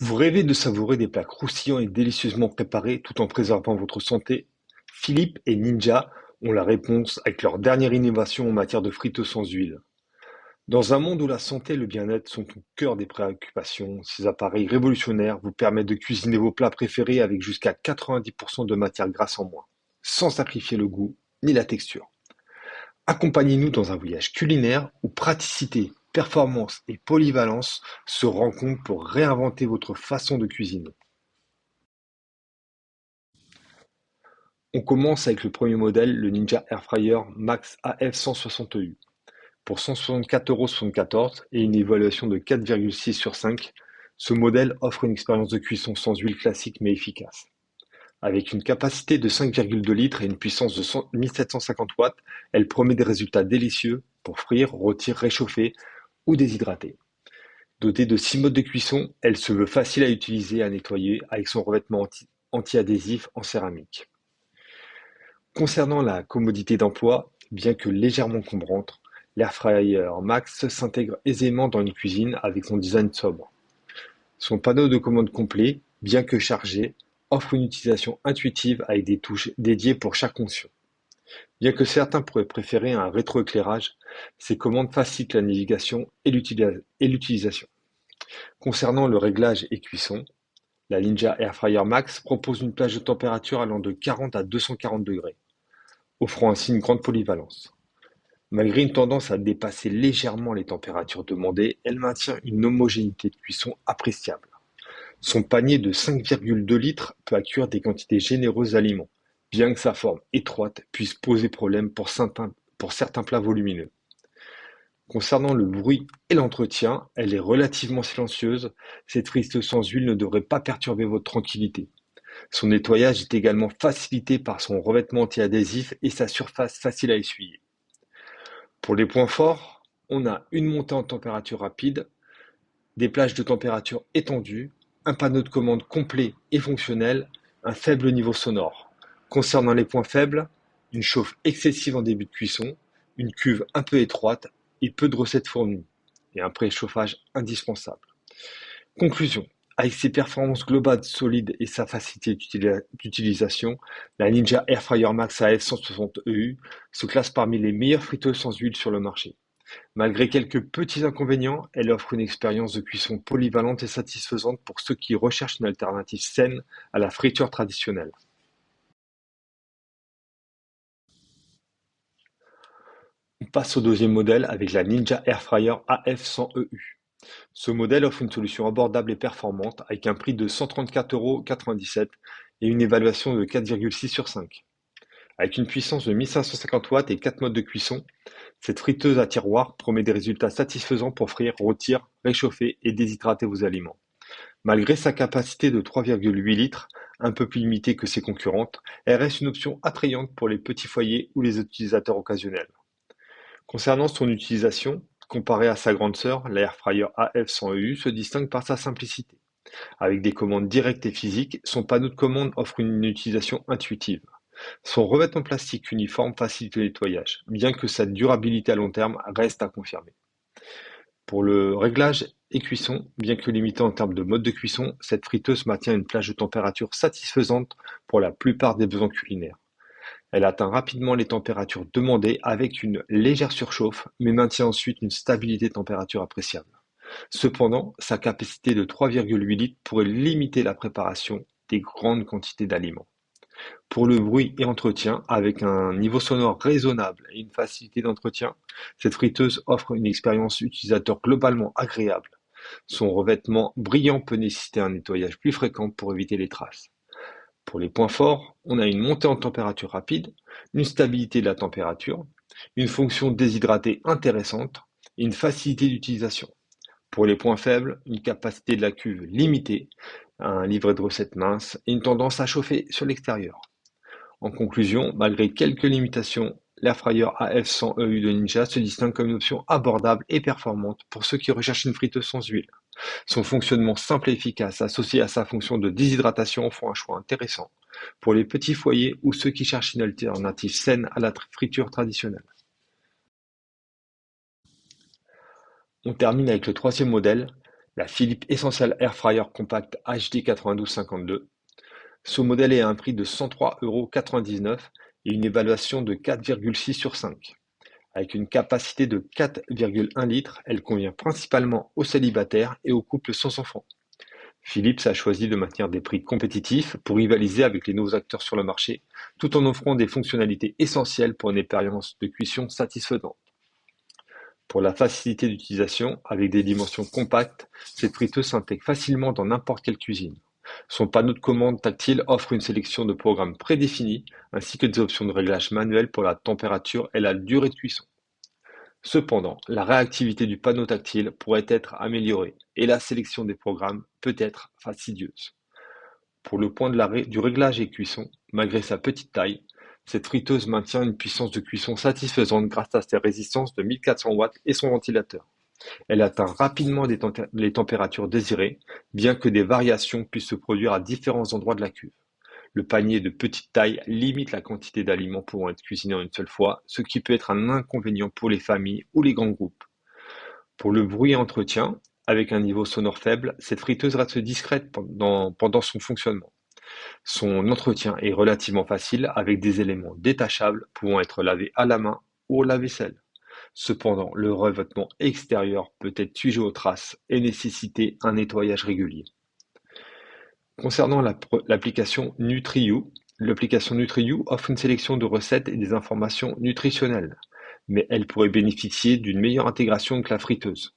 Vous rêvez de savourer des plats croustillants et délicieusement préparés tout en préservant votre santé? Philippe et Ninja ont la réponse avec leur dernière innovation en matière de frites sans huile. Dans un monde où la santé et le bien-être sont au cœur des préoccupations, ces appareils révolutionnaires vous permettent de cuisiner vos plats préférés avec jusqu'à 90% de matière grasse en moins, sans sacrifier le goût ni la texture. Accompagnez-nous dans un voyage culinaire où praticité, performance et polyvalence se rencontrent pour réinventer votre façon de cuisiner. On commence avec le premier modèle, le Ninja Airfryer Max AF 160U. Pour 164,74 € et une évaluation de 4,6 sur 5, ce modèle offre une expérience de cuisson sans huile classique mais efficace. Avec une capacité de 5,2 litres et une puissance de 1750 watts, elle promet des résultats délicieux pour frire, rôtir, réchauffer ou déshydrater. Dotée de 6 modes de cuisson, elle se veut facile à utiliser et à nettoyer avec son revêtement anti-adhésif en céramique. Concernant la commodité d'emploi, bien que légèrement encombrante, l'Airfryer Max s'intègre aisément dans une cuisine avec son design sobre. Son panneau de commande complet, bien que chargé, offre une utilisation intuitive avec des touches dédiées pour chaque fonction. Bien que certains pourraient préférer un rétroéclairage, ces commandes facilitent la navigation et l'utilisation. Concernant le réglage et cuisson, la Ninja Airfryer Max propose une plage de température allant de 40 à 240 degrés, offrant ainsi une grande polyvalence. Malgré une tendance à dépasser légèrement les températures demandées, elle maintient une homogénéité de cuisson appréciable. Son panier de 5,2 litres peut accueillir des quantités généreuses d'aliments, bien que sa forme étroite puisse poser problème pour certains plats volumineux. Concernant le bruit et l'entretien, elle est relativement silencieuse. Cette frite sans huile ne devrait pas perturber votre tranquillité. Son nettoyage est également facilité par son revêtement anti-adhésif et sa surface facile à essuyer. Pour les points forts, on a une montée en température rapide, des plages de température étendues, un panneau de commande complet et fonctionnel, un faible niveau sonore. Concernant les points faibles, une chauffe excessive en début de cuisson, une cuve un peu étroite et peu de recettes fournies, et un préchauffage indispensable. Conclusion. Avec ses performances globales solides et sa facilité d'utilisation, la Ninja Airfryer Max AF 160EU se classe parmi les meilleures friteuses sans huile sur le marché. Malgré quelques petits inconvénients, elle offre une expérience de cuisson polyvalente et satisfaisante pour ceux qui recherchent une alternative saine à la friture traditionnelle. On passe au deuxième modèle avec la Ninja Airfryer AF100EU. Ce modèle offre une solution abordable et performante avec un prix de 134,97 € et une évaluation de 4,6 sur 5. Avec une puissance de 1550 watts et 4 modes de cuisson, cette friteuse à tiroir promet des résultats satisfaisants pour frire, rôtir, réchauffer et déshydrater vos aliments. Malgré sa capacité de 3,8 litres, un peu plus limitée que ses concurrentes, elle reste une option attrayante pour les petits foyers ou les utilisateurs occasionnels. Concernant son utilisation, comparée à sa grande sœur, l'Airfryer AF100EU se distingue par sa simplicité. Avec des commandes directes et physiques, son panneau de commande offre une utilisation intuitive. Son revêtement plastique uniforme facilite le nettoyage, bien que sa durabilité à long terme reste à confirmer. Pour le réglage et cuisson, bien que limitée en termes de mode de cuisson, cette friteuse maintient une plage de température satisfaisante pour la plupart des besoins culinaires. Elle atteint rapidement les températures demandées avec une légère surchauffe, mais maintient ensuite une stabilité de température appréciable. Cependant, sa capacité de 3,8 litres pourrait limiter la préparation des grandes quantités d'aliments. Pour le bruit et entretien, avec un niveau sonore raisonnable et une facilité d'entretien, cette friteuse offre une expérience utilisateur globalement agréable. Son revêtement brillant peut nécessiter un nettoyage plus fréquent pour éviter les traces. Pour les points forts, on a une montée en température rapide, une stabilité de la température, une fonction déshydratée intéressante et une facilité d'utilisation. Pour les points faibles, une capacité de la cuve limitée, un livret de recettes mince et une tendance à chauffer sur l'extérieur. En conclusion, malgré quelques limitations, l'Airfryer AF100EU de Ninja se distingue comme une option abordable et performante pour ceux qui recherchent une friteuse sans huile. Son fonctionnement simple et efficace, associé à sa fonction de déshydratation, font un choix intéressant pour les petits foyers ou ceux qui cherchent une alternative saine à la friture traditionnelle. On termine avec le troisième modèle, La Philips Essential Air Fryer Compact HD 9252. Ce modèle est à un prix de 103,99 € et une évaluation de 4,6 sur 5. Avec une capacité de 4,1 litres, elle convient principalement aux célibataires et aux couples sans enfants. Philips a choisi de maintenir des prix compétitifs pour rivaliser avec les nouveaux acteurs sur le marché, tout en offrant des fonctionnalités essentielles pour une expérience de cuisson satisfaisante. Pour la facilité d'utilisation, avec des dimensions compactes, cette friteuse s'intègre facilement dans n'importe quelle cuisine. Son panneau de commande tactile offre une sélection de programmes prédéfinis, ainsi que des options de réglage manuel pour la température et la durée de cuisson. Cependant, la réactivité du panneau tactile pourrait être améliorée et la sélection des programmes peut être fastidieuse. Pour le point du réglage et cuisson, malgré sa petite taille, cette friteuse maintient une puissance de cuisson satisfaisante grâce à ses résistances de 1400 watts et son ventilateur. Elle atteint rapidement les températures désirées, bien que des variations puissent se produire à différents endroits de la cuve. Le panier de petite taille limite la quantité d'aliments pouvant être cuisinés en une seule fois, ce qui peut être un inconvénient pour les familles ou les grands groupes. Pour le bruit et entretien, avec un niveau sonore faible, cette friteuse reste discrète pendant son fonctionnement. Son entretien est relativement facile avec des éléments détachables pouvant être lavés à la main ou au lave-vaisselle. Cependant, le revêtement extérieur peut être sujet aux traces et nécessiter un nettoyage régulier. Concernant l'application NutriU, l'application NutriU offre une sélection de recettes et des informations nutritionnelles, mais elle pourrait bénéficier d'une meilleure intégration que la friteuse,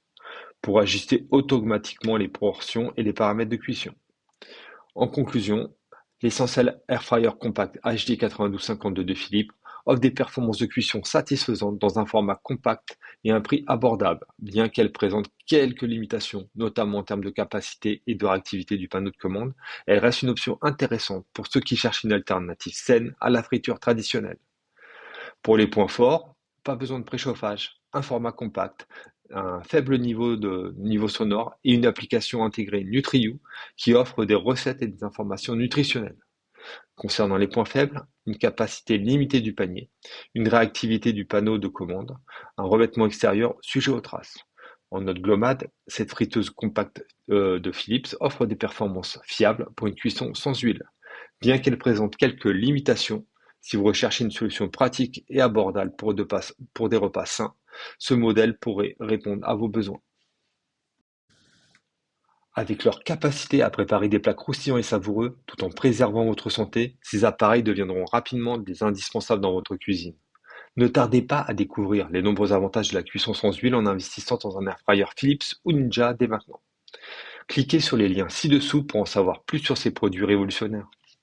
pour ajuster automatiquement les portions et les paramètres de cuisson. En conclusion, l'Essential Air Fryer Compact HD 9252 de Philips offre des performances de cuisson satisfaisantes dans un format compact et un prix abordable, bien qu'elle présente quelques limitations, notamment en termes de capacité et de réactivité du panneau de commande. Elle reste une option intéressante pour ceux qui cherchent une alternative saine à la friture traditionnelle. Pour les points forts, pas besoin de préchauffage, un format compact, un faible niveau sonore et une application intégrée NutriU qui offre des recettes et des informations nutritionnelles. Concernant les points faibles, une capacité limitée du panier, une réactivité du panneau de commande, un revêtement extérieur sujet aux traces. En note globale, cette friteuse compacte de Philips offre des performances fiables pour une cuisson sans huile. Bien qu'elle présente quelques limitations, si vous recherchez une solution pratique et abordable pour des repas sains, ce modèle pourrait répondre à vos besoins. Avec leur capacité à préparer des plats croustillants et savoureux tout en préservant votre santé, ces appareils deviendront rapidement des indispensables dans votre cuisine. Ne tardez pas à découvrir les nombreux avantages de la cuisson sans huile en investissant dans un air fryer Philips ou Ninja dès maintenant. Cliquez sur les liens ci-dessous pour en savoir plus sur ces produits révolutionnaires.